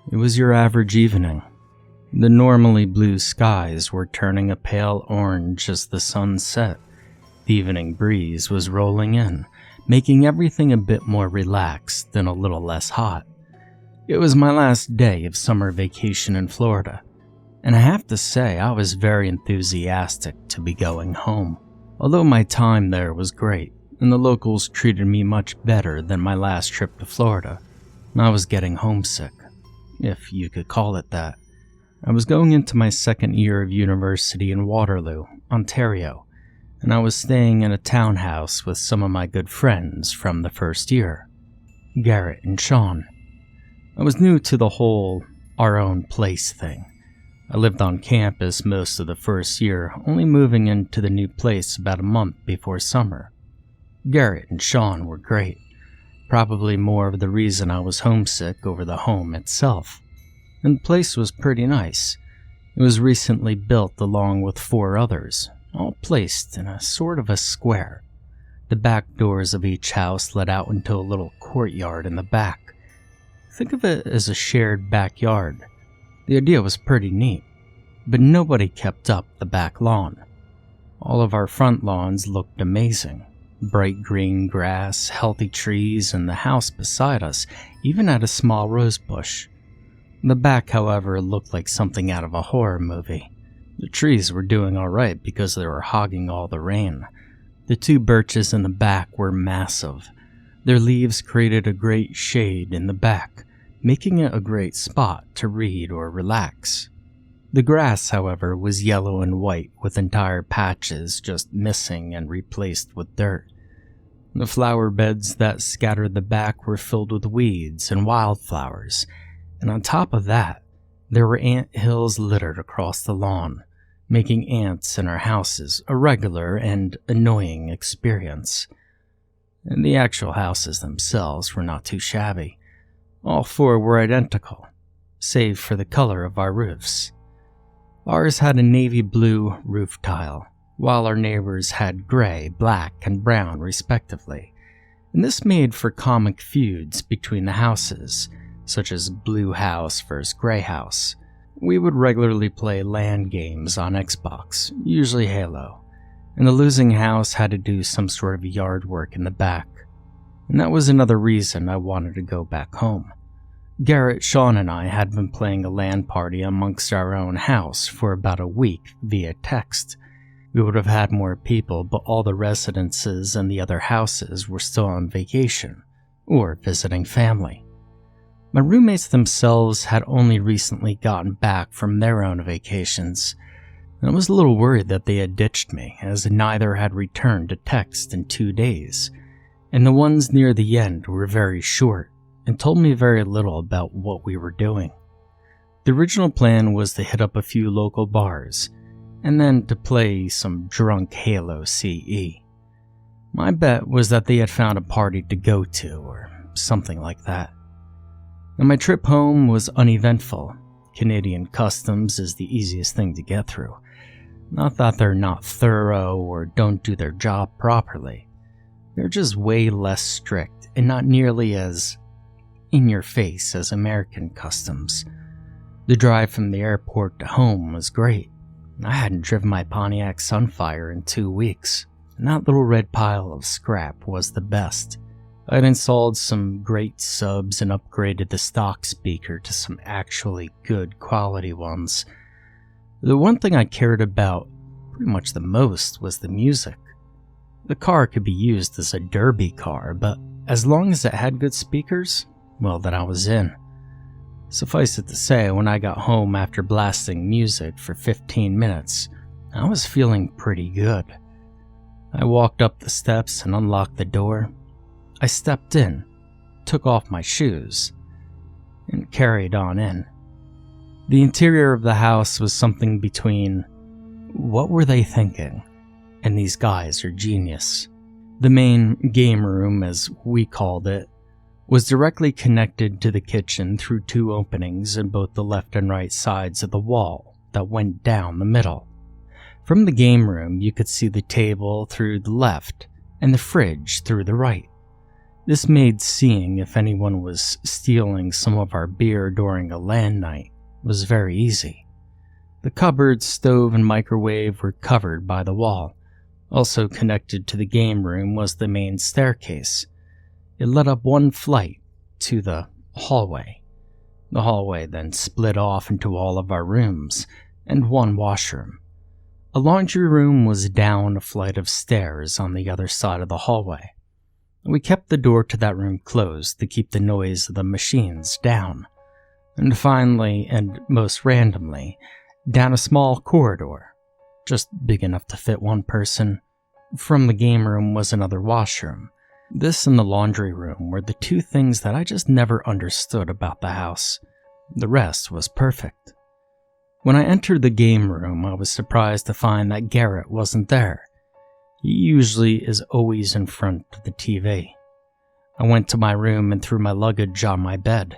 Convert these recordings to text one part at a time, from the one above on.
It was your average evening. The normally blue skies were turning a pale orange as the sun set. The evening breeze was rolling in, making everything a bit more relaxed and a little less hot. It was my last day of summer vacation in Florida, and I have to say I was very enthusiastic to be going home. Although my time there was great, and the locals treated me much better than my last trip to Florida, I was getting homesick, if you could call it that. I was going into my second year of university in Waterloo, Ontario, and I was staying in a townhouse with some of my good friends from the first year, Garrett and Sean. I was new to the whole our own place thing. I lived on campus most of the first year, only moving into the new place about a month before summer. Garrett and Sean were great, probably more of the reason I was homesick over the home itself. And the place was pretty nice. It was recently built along with 4 others, all placed in a sort of a square. The back doors of each house led out into a little courtyard in the back. Think of it as a shared backyard. The idea was pretty neat, but nobody kept up the back lawn. All of our front lawns looked amazing. Bright green grass, healthy trees, and the house beside us even had a small rose bush. The back, however, looked like something out of a horror movie. The trees were doing alright because they were hogging all the rain. The 2 birches in the back were massive. Their leaves created a great shade in the back, making it a great spot to read or relax. The grass, however, was yellow and white with entire patches just missing and replaced with dirt. The flower beds that scattered the back were filled with weeds and wildflowers, and on top of that, there were ant hills littered across the lawn, making ants in our houses a regular and annoying experience. And the actual houses themselves were not too shabby. All 4 were identical, save for the color of our roofs. Ours had a navy blue roof tile, while our neighbors had gray, black, and brown respectively, and this made for comic feuds between the houses, such as blue house versus gray house. We would regularly play LAN games on Xbox, usually Halo, and the losing house had to do some sort of yard work in the back, and that was another reason I wanted to go back home. Garrett, Sean, and I had been playing a LAN party amongst our own house for about a week via text. We would have had more people, but all the residences and the other houses were still on vacation, or visiting family. My roommates themselves had only recently gotten back from their own vacations, and I was a little worried that they had ditched me, as neither had returned to text in 2 days, and the ones near the end were very short and told me very little about what we were doing. The original plan was to hit up a few local bars, and then to play some drunk Halo CE. My bet was that they had found a party to go to, or something like that. And my trip home was uneventful. Canadian customs is the easiest thing to get through. Not that they're not thorough or don't do their job properly. They're just way less strict and not nearly as in your face as American customs. The drive from the airport to home was great. I hadn't driven my Pontiac Sunfire in 2 weeks, and that little red pile of scrap was the best. I'd installed some great subs and upgraded the stock speaker to some actually good quality ones. The one thing I cared about pretty much the most was the music. The car could be used as a derby car, but as long as it had good speakers, well, then I was in. Suffice it to say, when I got home after blasting music for 15 minutes, I was feeling pretty good. I walked up the steps and unlocked the door. I stepped in, took off my shoes, and carried on in. The interior of the house was something between what were they thinking and these guys are genius. The main game room, as we called it, was directly connected to the kitchen through 2 openings in both the left and right sides of the wall that went down the middle. From the game room, you could see the table through the left and the fridge through the right. This made seeing if anyone was stealing some of our beer during a LAN night was very easy. The cupboard, stove, and microwave were covered by the wall. Also connected to the game room was the main staircase. It led up one flight to the hallway. The hallway then split off into all of our rooms and one washroom. A laundry room was down a flight of stairs on the other side of the hallway. We kept the door to that room closed to keep the noise of the machines down. And finally, and most randomly, down a small corridor, just big enough to fit one person. From the game room was another washroom. This and the laundry room were the two things that I just never understood about the house. The rest was perfect. When I entered the game room, I was surprised to find that Garrett wasn't there. He usually is always in front of the TV. I went to my room and threw my luggage on my bed.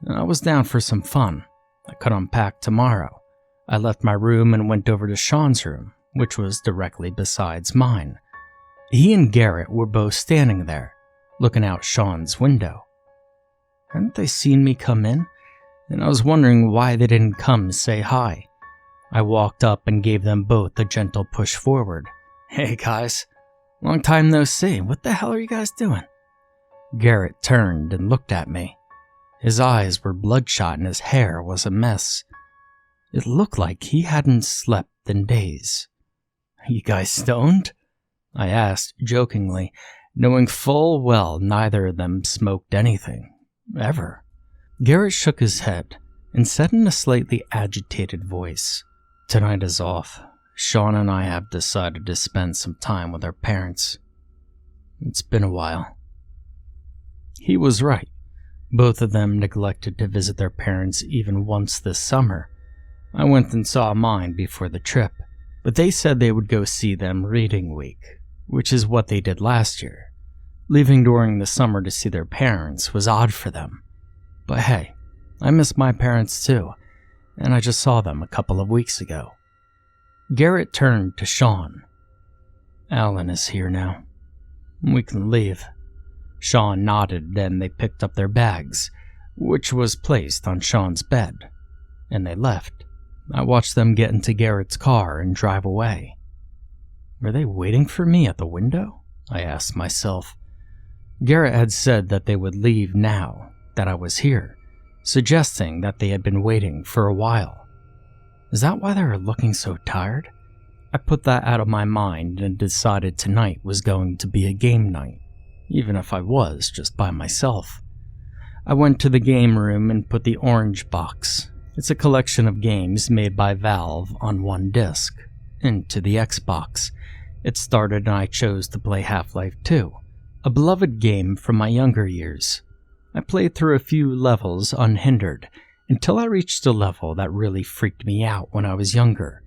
I was down for some fun. I could unpack tomorrow. I left my room and went over to Sean's room, which was directly besides mine. He and Garrett were both standing there, looking out Sean's window. Hadn't they seen me come in? And I was wondering why they didn't come to say hi. I walked up and gave them both a gentle push forward. "Hey guys, long time no see. What the hell are you guys doing?" Garrett turned and looked at me. His eyes were bloodshot and his hair was a mess. It looked like he hadn't slept in days. "You guys stoned?" I asked jokingly, knowing full well neither of them smoked anything, ever. Garrett shook his head and said in a slightly agitated voice, "Tonight is off. Sean and I have decided to spend some time with our parents. It's been a while." He was right. Both of them neglected to visit their parents even once this summer. I went and saw mine before the trip, but they said they would go see them reading week, which is what they did last year. Leaving during the summer to see their parents was odd for them. But hey, I miss my parents too, and I just saw them a couple of weeks ago. Garrett turned to Sean. "Alan is here now. We can leave." Sean nodded, and they picked up their bags, which was placed on Sean's bed, and they left. I watched them get into Garrett's car and drive away. Were they waiting for me at the window? I asked myself. Garrett had said that they would leave now that I was here, suggesting that they had been waiting for a while. Is that why they were looking so tired? I put that out of my mind and decided tonight was going to be a game night, even if I was just by myself. I went to the game room and put the orange box, it's a collection of games made by Valve on one disc, into the Xbox. It started and I chose to play Half-Life 2, a beloved game from my younger years. I played through a few levels unhindered, until I reached a level that really freaked me out when I was younger.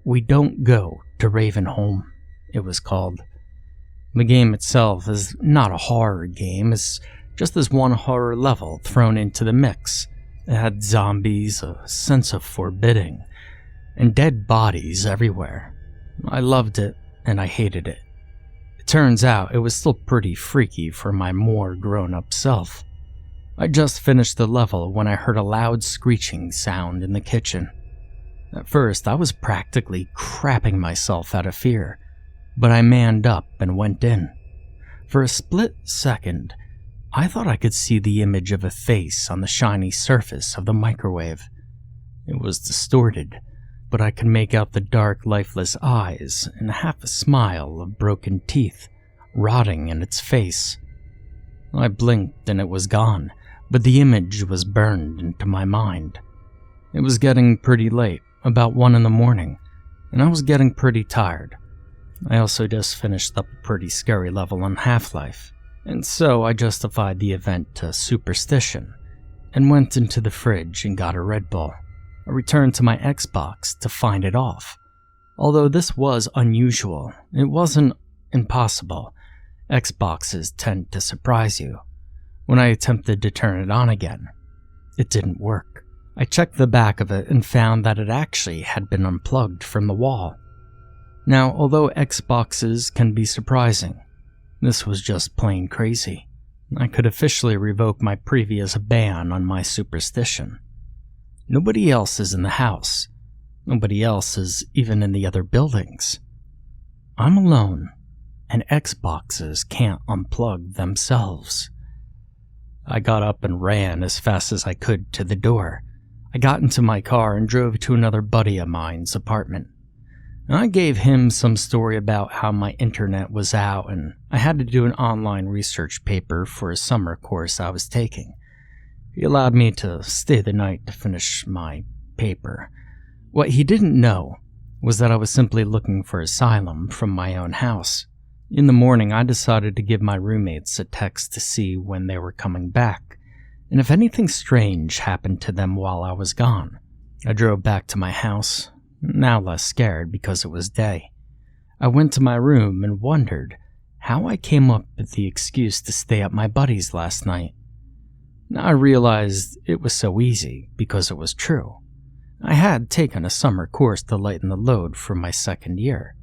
We Don't Go to Ravenholm, it was called. The game itself is not a horror game, it's just this one horror level thrown into the mix. It had zombies, a sense of forbidding, and dead bodies everywhere. I loved it, and I hated it. It turns out it was still pretty freaky for my more grown-up self. I just finished the level when I heard a loud screeching sound in the kitchen. At first, I was practically crapping myself out of fear, but I manned up and went in. For a split second, I thought I could see the image of a face on the shiny surface of the microwave. It was distorted, but I could make out the dark, lifeless eyes and half a smile of broken teeth rotting in its face. I blinked and it was gone, but the image was burned into my mind. It was getting pretty late, about 1 a.m, and I was getting pretty tired. I also just finished up a pretty scary level on Half-Life, and so I justified the event to superstition and went into the fridge and got a Red Bull. I returned to my Xbox to find it off. Although this was unusual, it wasn't impossible. Xboxes tend to surprise you. When I attempted to turn it on again, it didn't work. I checked the back of it and found that it actually had been unplugged from the wall. Now, although Xboxes can be surprising, This was just plain crazy. I could officially revoke my previous ban on my superstition. Nobody else is in the house. Nobody else is even in the other buildings. I'm alone, and Xboxes can't unplug themselves. I got up and ran as fast as I could to the door. I got into my car and drove to another buddy of mine's apartment. I gave him some story about how my internet was out and I had to do an online research paper for a summer course I was taking. He allowed me to stay the night to finish my paper. What he didn't know was that I was simply looking for asylum from my own house. In the morning, I decided to give my roommates a text to see when they were coming back, and if anything strange happened to them while I was gone. I drove back to my house, now less scared because it was day. I went to my room and wondered how I came up with the excuse to stay at my buddy's last night. Now I realized it was so easy because it was true. I had taken a summer course to lighten the load for my second year.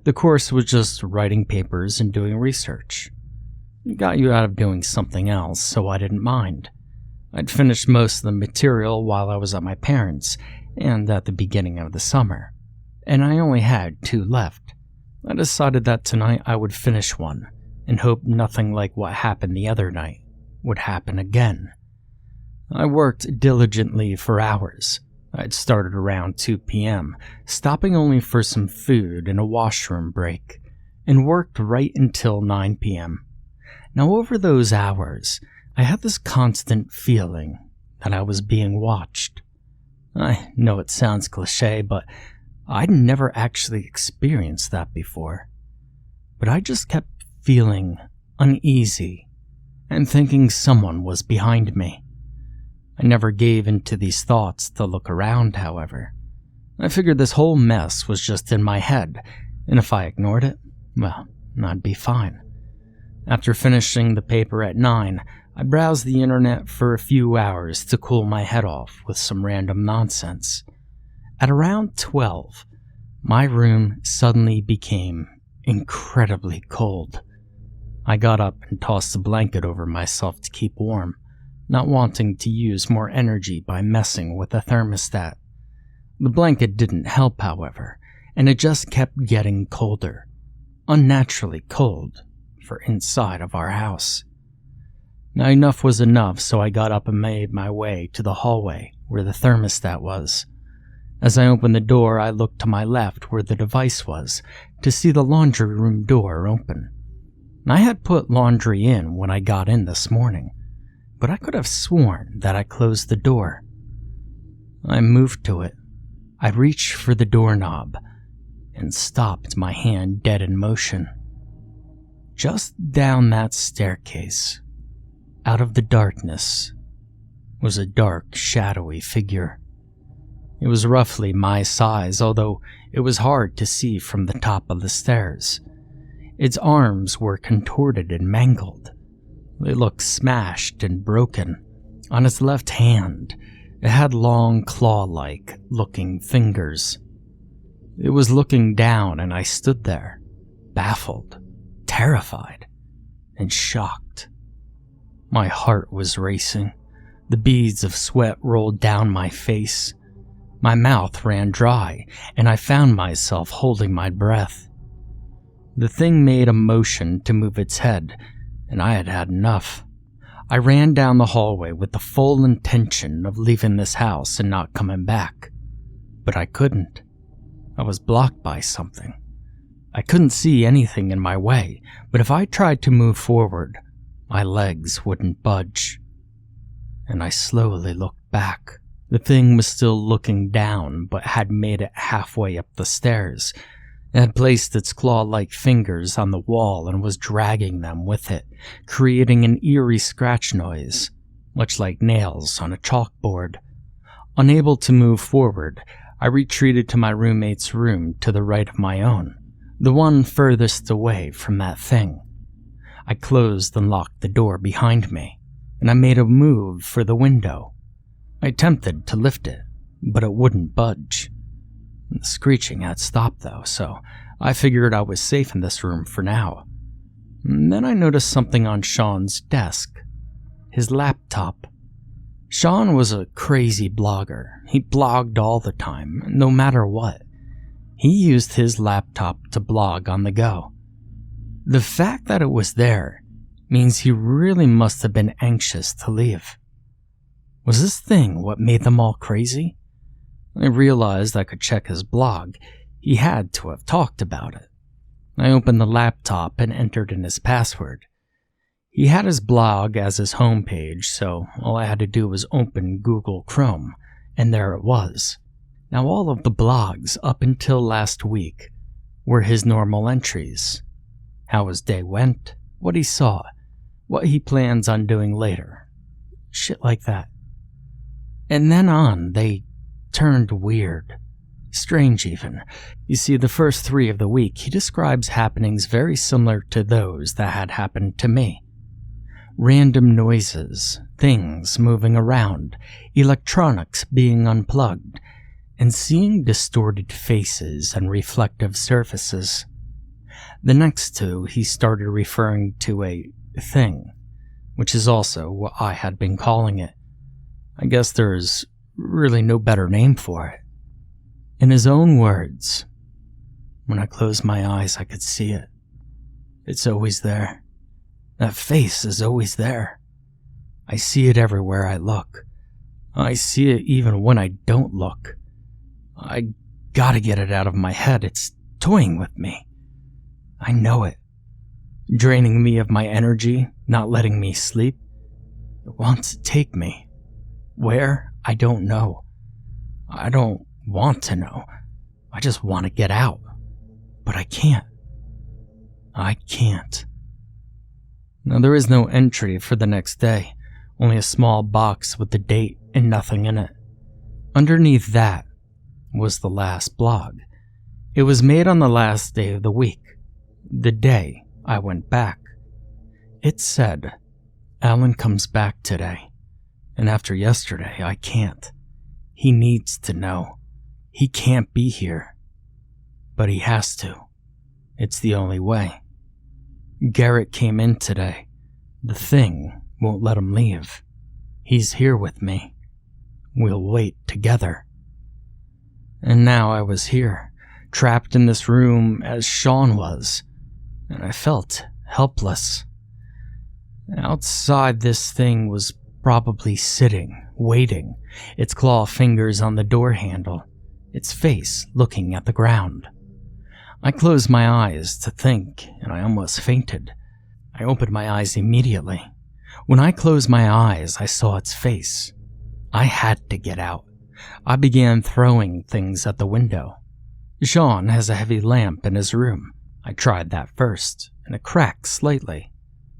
The course was just writing papers and doing research. It got you out of doing something else, so I didn't mind. I'd finished most of the material while I was at my parents' and at the beginning of the summer, and I only had 2 left. I decided that tonight I would finish one and hope nothing like what happened the other night would happen again. I worked diligently for hours. I'd started around 2 p.m., stopping only for some food and a washroom break, and worked right until 9 p.m. Now over those hours, I had this constant feeling that I was being watched. I know it sounds cliché, but I'd never actually experienced that before. But I just kept feeling uneasy and thinking someone was behind me. I never gave into these thoughts to look around, however. I figured this whole mess was just in my head, and if I ignored it, well, I'd be fine. After finishing the paper at 9, I browsed the internet for a few hours to cool my head off with some random nonsense. At around 12, my room suddenly became incredibly cold. I got up and tossed a blanket over myself to keep warm, not wanting to use more energy by messing with the thermostat. The blanket didn't help, however, and it just kept getting colder, unnaturally cold for inside of our house. Now enough was enough, so I got up and made my way to the hallway where the thermostat was. As I opened the door, I looked to my left where the device was to see the laundry room door open. I had put laundry in when I got in this morning, but I could have sworn that I closed the door. I moved to it. I reached for the doorknob and stopped my hand dead in motion. Just down that staircase, out of the darkness, was a dark, shadowy figure. It was roughly my size, although it was hard to see from the top of the stairs. Its arms were contorted and mangled. They looked smashed and broken. On its left hand, it had long claw-like looking fingers. It was looking down, and I stood there, baffled, terrified, and shocked. My heart was racing. The beads of sweat rolled down my face. My mouth ran dry, and I found myself holding my breath. The thing made a motion to move its head, and I had had enough. I ran down the hallway with the full intention of leaving this house and not coming back. But I couldn't. I was blocked by something. I couldn't see anything in my way, but if I tried to move forward, my legs wouldn't budge. And I slowly looked back. The thing was still looking down, but had made it halfway up the stairs. It had placed its claw-like fingers on the wall and was dragging them with it, creating an eerie scratch noise, much like nails on a chalkboard. Unable to move forward, I retreated to my roommate's room to the right of my own, the one furthest away from that thing. I closed and locked the door behind me, and I made a move for the window. I attempted to lift it, but it wouldn't budge. The screeching had stopped though, so I figured I was safe in this room for now. And then I noticed something on Sean's desk. His laptop. Sean was a crazy blogger. He blogged all the time, no matter what. He used his laptop to blog on the go. The fact that it was there means he really must have been anxious to leave. Was this thing what made them all crazy? I realized I could check his blog. He had to have talked about it. I opened the laptop and entered in his password. He had his blog as his homepage, so all I had to do was open Google Chrome, and there it was. Now all of the blogs up until last week were his normal entries. How his day went, what he saw, what he plans on doing later. Shit like that. And then on, they turned weird. Strange even. You see, the first 3 of the week, he describes happenings very similar to those that had happened to me. Random noises, things moving around, electronics being unplugged, and seeing distorted faces and reflective surfaces. The next 2, he started referring to a thing, which is also what I had been calling it. I guess there's really no better name for it. In his own words, when I closed my eyes, I could see it. It's always there. That face is always there. I see it everywhere I look. I see it even when I don't look. I gotta get it out of my head. It's toying with me. I know it. Draining me of my energy, not letting me sleep. It wants to take me. Where? I don't know. I don't want to know. I just want to get out. But I can't. I can't. Now there is no entry for the next day, only a small box with the date and nothing in it. Underneath that was the last blog. It was made on the last day of the week, the day I went back. It said, "Alan comes back today, and after yesterday I can't. He needs to know. He can't be here. But he has to. It's the only way. Garrett came in today. The thing won't let him leave. He's here with me. We'll wait together." And now I was here, trapped in this room as Sean was, and I felt helpless. Outside, this thing was probably sitting, waiting, its claw fingers on the door handle, its face looking at the ground. I closed my eyes to think, and I almost fainted. I opened my eyes immediately. When I closed my eyes, I saw its face. I had to get out. I began throwing things at the window. Sean has a heavy lamp in his room. I tried that first, and it cracked slightly.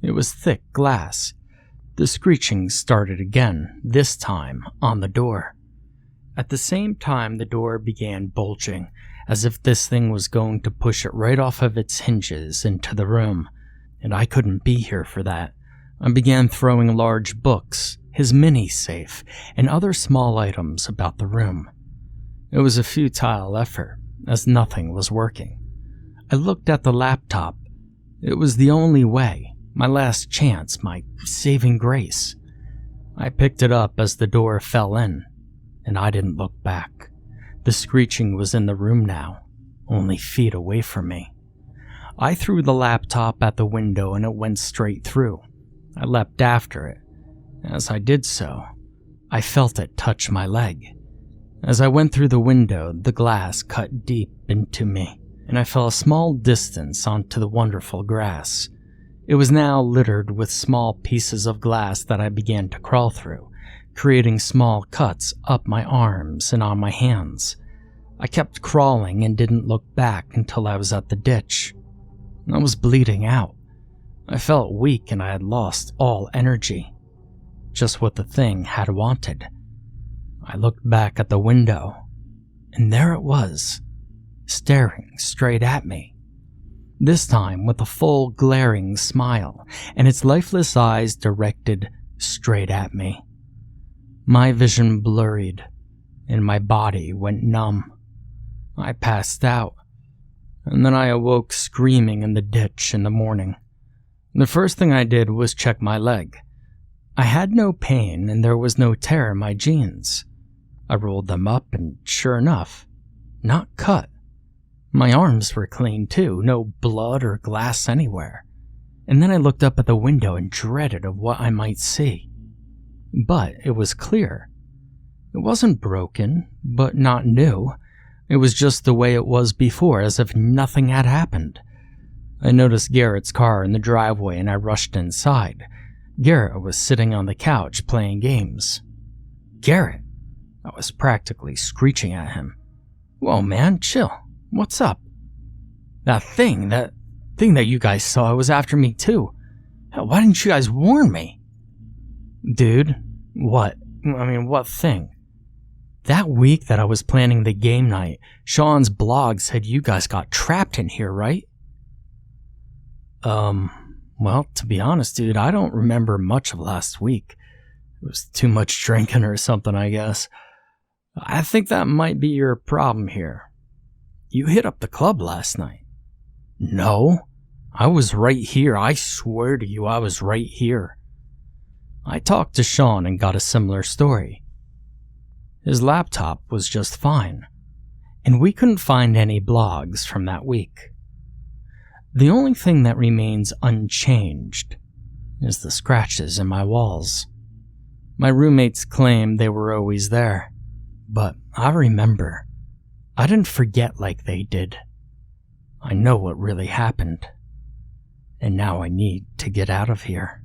It was thick glass. The screeching started again, this time on the door. At the same time, the door began bulging, as if this thing was going to push it right off of its hinges into the room, and I couldn't be here for that. I began throwing large books, his mini-safe, and other small items about the room. It was a futile effort, as nothing was working. I looked at the laptop. It was the only way, my last chance, my saving grace. I picked it up as the door fell in, and I didn't look back. The screeching was in the room now, only feet away from me. I threw the laptop at the window and it went straight through. I leapt after it. As I did so, I felt it touch my leg. As I went through the window, the glass cut deep into me, and I fell a small distance onto the wonderful grass. It was now littered with small pieces of glass that I began to crawl through, creating small cuts up my arms and on my hands. I kept crawling and didn't look back until I was at the ditch. I was bleeding out. I felt weak and I had lost all energy. Just what the thing had wanted. I looked back at the window, and there it was, staring straight at me. This time with a full glaring smile, and its lifeless eyes directed straight at me. My vision blurred, and my body went numb. I passed out, and then I awoke screaming in the ditch in the morning. The first thing I did was check my leg. I had no pain and there was no tear in my jeans. I rolled them up and sure enough, not cut. My arms were clean too, no blood or glass anywhere. And then I looked up at the window and dreaded of what I might see. But it was clear. It wasn't broken, but not new. It was just the way it was before, as if nothing had happened. I noticed Garrett's car in the driveway and I rushed inside. Garrett was sitting on the couch playing games. Garrett! I was practically screeching at him. Whoa man, chill. What's up? That thing that you guys saw was after me too. Hell, why didn't you guys warn me? Dude, what? What thing? That week that I was planning the game night, Sean's blog said you guys got trapped in here, right? Well, to be honest, dude, I don't remember much of last week. It was too much drinking or something, I guess. I think that might be your problem here. You hit up the club last night. No, I was right here. I swear to you, I was right here. I talked to Sean and got a similar story. His laptop was just fine, and we couldn't find any blogs from that week. The only thing that remains unchanged is the scratches in my walls. My roommates claimed they were always there, but I remember. I didn't forget like they did. I know what really happened, and now I need to get out of here.